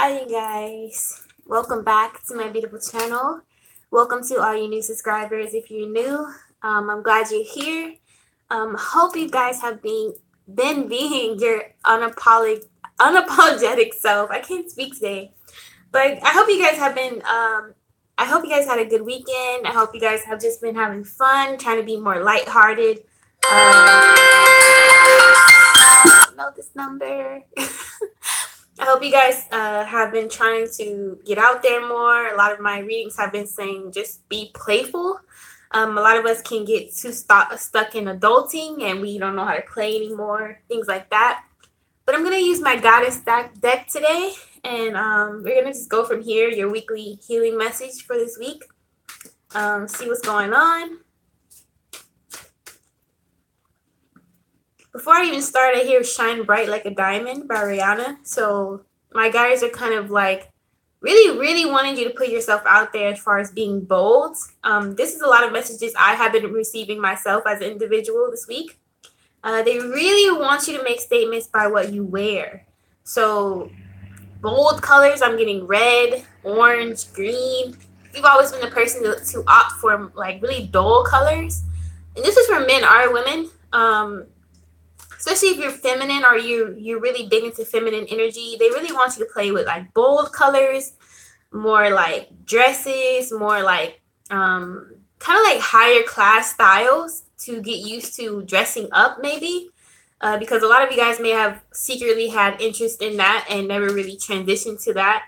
Hi you guys, welcome back to my beautiful channel. Welcome to all you new subscribers. If you're new, I'm glad you're here. Hope you guys have been being your unapologetic self. I can't speak today, but I hope you guys have been I hope you guys had a good weekend. I hope you guys have just been having fun, trying to be more lighthearted. Know this number. I hope you guys have been trying to get out there more. A lot of my readings have been saying just be playful. A lot of us can get too stuck in adulting and we don't know how to play anymore, things like that. But I'm going to use my Goddess deck today, and we're going to just go from here, your weekly healing message for this week. See what's going on. Before I even start, I hear Shine Bright Like a Diamond by Rihanna. So my guys are kind of like really wanting you to put yourself out there as far as being bold. This is a lot of messages I have been receiving myself as an individual this week. They really want you to make statements by what you wear. So bold colors, I'm getting red, orange, green. You've always been the person to opt for like really dull colors. And this is for men or women. Especially if you're feminine or you're really big into feminine energy, they really want you to play with like bold colors, more like dresses, more like kind of like higher class styles to get used to dressing up maybe. Because a lot of you guys may have secretly had interest in that and never really transitioned to that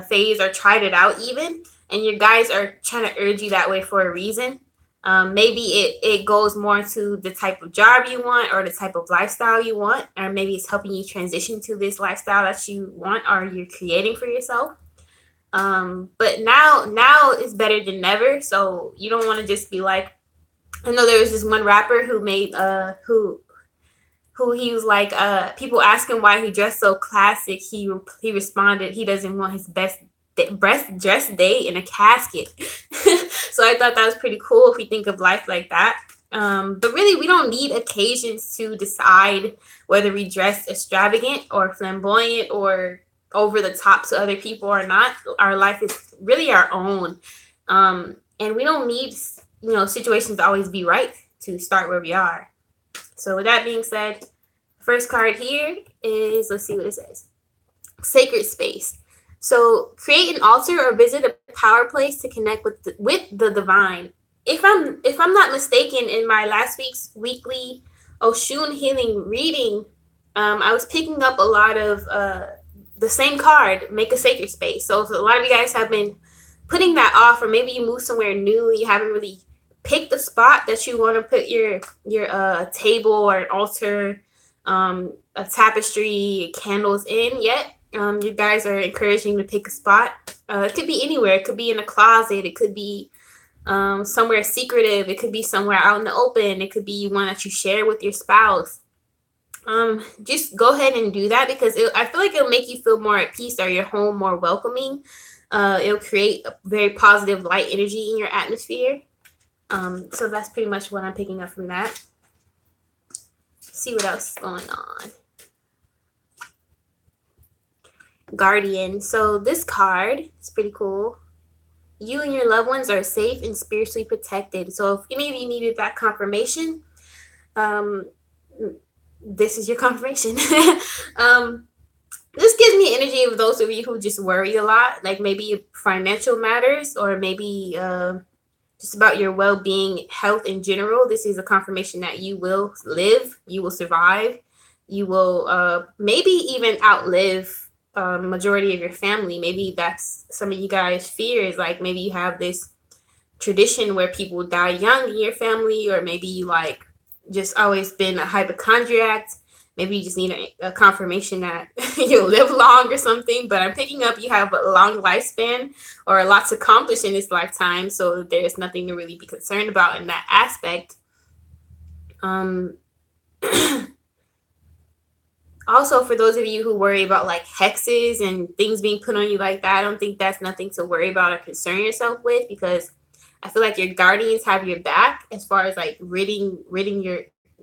phase or tried it out even. And your guys are trying to urge you that way for a reason. Maybe it goes more to the type of job you want or the type of lifestyle you want, or maybe it's helping you transition to this lifestyle that you want or you're creating for yourself. But now is better than never, so you don't want to just be like, I know there was this one rapper who made who he was like people ask him why he dressed so classic. He responded he doesn't want his best dress day in a casket. So I thought that was pretty cool if we think of life like that. But really, we don't need occasions to decide whether we dress extravagant or flamboyant or over the top to other people or not. Our life is really our own. And we don't need, situations to always be right to start where we are. So with that being said, first card here is, let's see what it says. Sacred space. So create an altar or visit a power place to connect with the divine. If I'm not mistaken, in my last week's weekly Oshun healing reading, I was picking up a lot of the same card, make a sacred space. So a lot of you guys have been putting that off, or maybe you moved somewhere new, you haven't really picked the spot that you want to put your table or an altar, a tapestry, candles in yet. You guys are encouraging to pick a spot. It could be anywhere. It could be in a closet. It could be somewhere secretive. It could be somewhere out in the open. It could be one that you share with your spouse. Just go ahead and do that, because I feel like it'll make you feel more at peace, or your home more welcoming. It'll create a very positive light energy in your atmosphere. So that's pretty much what I'm picking up from that. See what else is going on. Guardian. So this card is pretty cool. You and your loved ones are safe and spiritually protected. So if any of you needed that confirmation, this is your confirmation. This gives me energy of those of you who just worry a lot, like maybe financial matters, or maybe just about your well-being, health in general. This is a confirmation that you will live, you will survive, you will maybe even outlive majority of your family. Maybe that's some of you guys' fears. Like maybe you have this tradition where people die young in your family, or maybe you like just always been a hypochondriac. Maybe you just need a confirmation that you'll live long or something. But I'm picking up you have a long lifespan or a lot to accomplish in this lifetime, so there's nothing to really be concerned about in that aspect. Also, for those of you who worry about like hexes and things being put on you like that, I don't think that's nothing to worry about or concern yourself with, because I feel like your guardians have your back as far as like ridding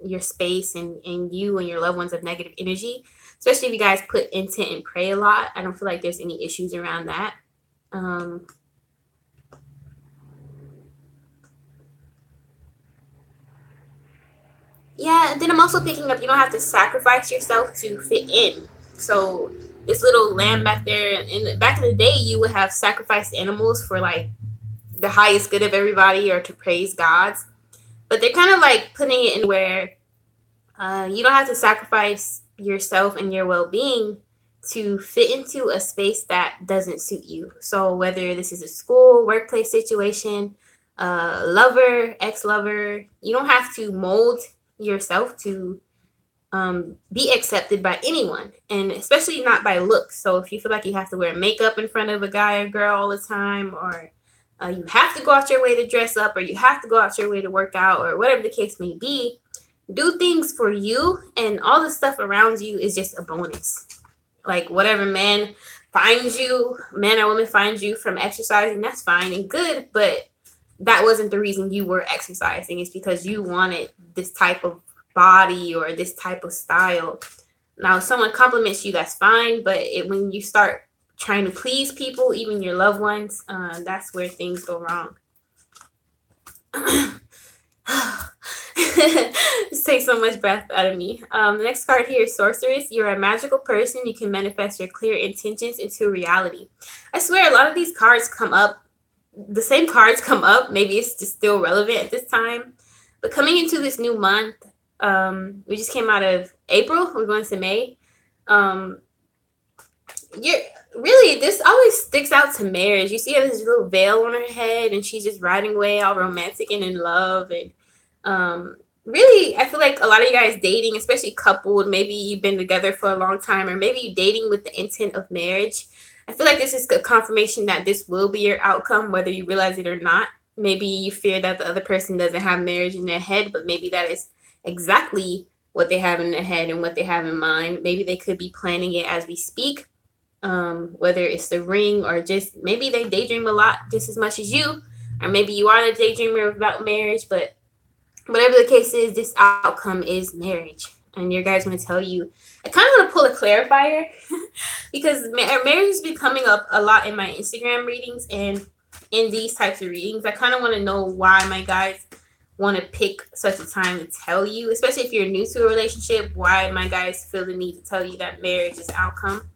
your space and you and your loved ones of negative energy. especially if you guys put intent and pray a lot. I don't feel like there's any issues around that. Yeah, then I'm also picking up you don't have to sacrifice yourself to fit in. So this little lamb back there, and back in the day, you would have sacrificed animals for like the highest good of everybody or to praise gods. But they're kind of like putting it in where you don't have to sacrifice yourself and your well-being to fit into a space that doesn't suit you. So whether this is a school, workplace situation, lover, ex-lover, you don't have to mold yourself to be accepted by anyone, and especially not by looks. So if you feel like you have to wear makeup in front of a guy or girl all the time, or you have to go out your way to dress up, or you have to go out your way to work out, or whatever the case may be, do things for you, and all the stuff around you is just a bonus. Like whatever man finds you, man or woman finds you from exercising, that's fine and good, but that wasn't the reason you were exercising. It's because you wanted this type of body or this type of style. Now, if someone compliments you, that's fine, but when you start trying to please people, even your loved ones, that's where things go wrong. This takes so much breath out of me. The next card here is Sorceress. You're a magical person. You can manifest your clear intentions into reality. I swear, a lot of these cards come up. The same cards come up. Maybe it's just still relevant at this time. But coming into this new month, we just came out of April. We're going to May. This always sticks out to marriage. You see her this little veil on her head, and she's just riding away all romantic and in love. And really, I feel like a lot of you guys dating, especially coupled, maybe you've been together for a long time, or maybe you're dating with the intent of marriage. I feel like this is a confirmation that this will be your outcome, whether you realize it or not. Maybe you fear that the other person doesn't have marriage in their head, but maybe that is exactly what they have in their head and what they have in mind. Maybe they could be planning it as we speak, whether it's the ring or just maybe they daydream a lot just as much as you, or maybe you are the daydreamer about marriage, but whatever the case is, this outcome is marriage. And your guys want to tell you, I kind of want to pull a clarifier because marriage has been coming up a lot in my Instagram readings and in these types of readings. I kind of want to know why my guys want to pick such a time to tell you, especially if you're new to a relationship, why my guys feel the need to tell you that marriage is outcome.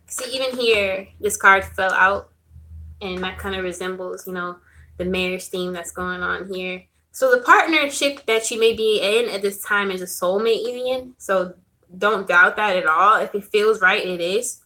See, even here, this card fell out, and that kind of resembles, the marriage theme that's going on here. So the partnership that you may be in at this time is a soulmate union. So don't doubt that at all. If it feels right, it is.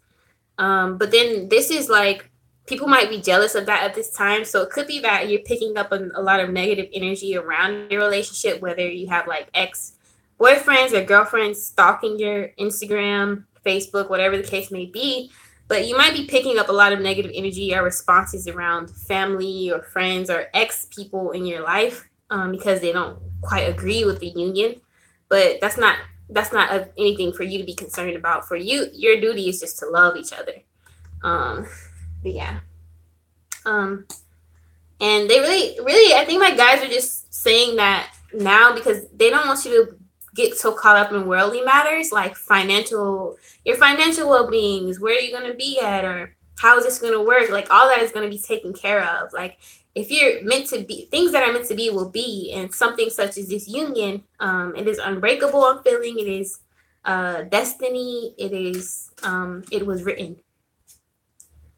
But then this is like, people might be jealous of that at this time. So it could be that you're picking up a lot of negative energy around your relationship, whether you have like ex-boyfriends or girlfriends stalking your Instagram, Facebook, whatever the case may be. But you might be picking up a lot of negative energy or responses around family or friends or ex-people in your life because they don't quite agree with the union. But that's not anything for you to be concerned about. For you, your duty is just to love each other. But yeah. And they really, I think my guys are just saying that now because they don't want you to get so caught up in worldly matters like your financial well-being, where are you going to be at, or how is this going to work? Like all that is going to be taken care of. Like if you're meant to be, things that are meant to be will be, and something such as this union, it is unbreakable. I'm feeling it is destiny. It is, it was written.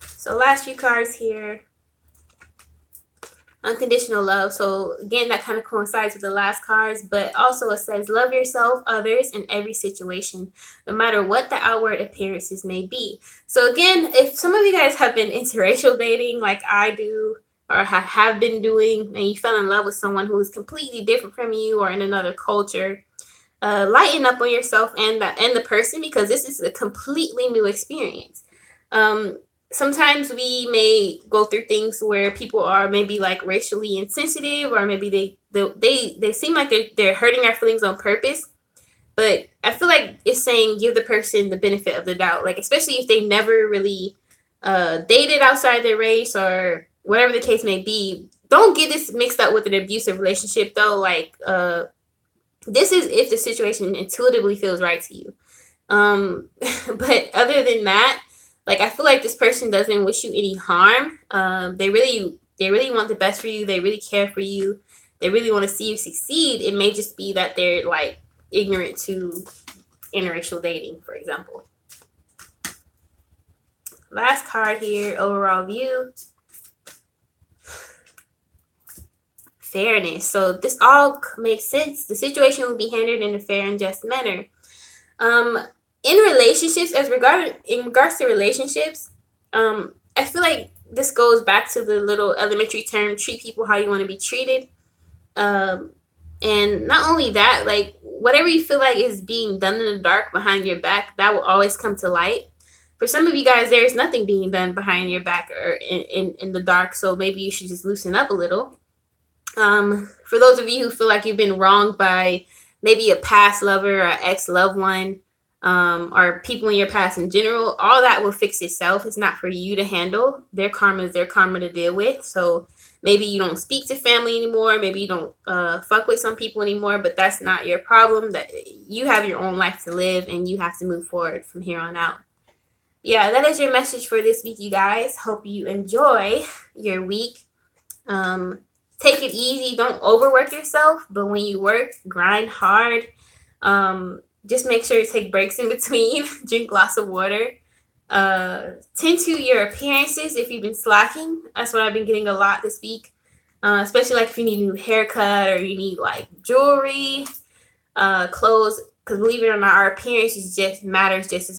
So last few cards here. Unconditional love. So again, that kind of coincides with the last cards, but also it says love yourself, others, in every situation, no matter what the outward appearances may be. So again, if some of you guys have been interracial dating like I do or have been doing, and you fell in love with someone who is completely different from you or in another culture, lighten up on yourself and the person, because this is a completely new experience. Sometimes we may go through things where people are maybe like racially insensitive, or maybe they seem like they're hurting our feelings on purpose. But I feel like it's saying give the person the benefit of the doubt, like especially if they never really dated outside their race or whatever the case may be. Don't get this mixed up with an abusive relationship though. Like this is if the situation intuitively feels right to you. But other than that, like, I feel like this person doesn't wish you any harm. They really want the best for you. They really care for you. They really want to see you succeed. It may just be that they're like ignorant to interracial dating, for example. Last card here, overall view. Fairness. So this all makes sense. The situation will be handled in a fair and just manner. In relationships, in regards to relationships, I feel like this goes back to the little elementary term, treat people how you want to be treated. And not only that, like, whatever you feel like is being done in the dark behind your back, that will always come to light. For some of you guys, there's nothing being done behind your back or in the dark, so maybe you should just loosen up a little. For those of you who feel like you've been wronged by maybe a past lover or ex-loved one, or people in your past in general, all that will fix itself. It's not for you to handle. Their karma is their karma to deal with. So maybe you don't speak to family anymore. Maybe you don't fuck with some people anymore, but that's not your problem. That you have your own life to live, and you have to move forward from here on out. Yeah, that is your message for this week, you guys. Hope you enjoy your week. Take it easy. Don't overwork yourself, but when you work, grind hard. Just make sure to take breaks in between. Drink lots of water. Tend to your appearances if you've been slacking. That's what I've been getting a lot this week. Especially like if you need a new haircut or you need like jewelry, clothes. Because believe it or not, our appearance matters just as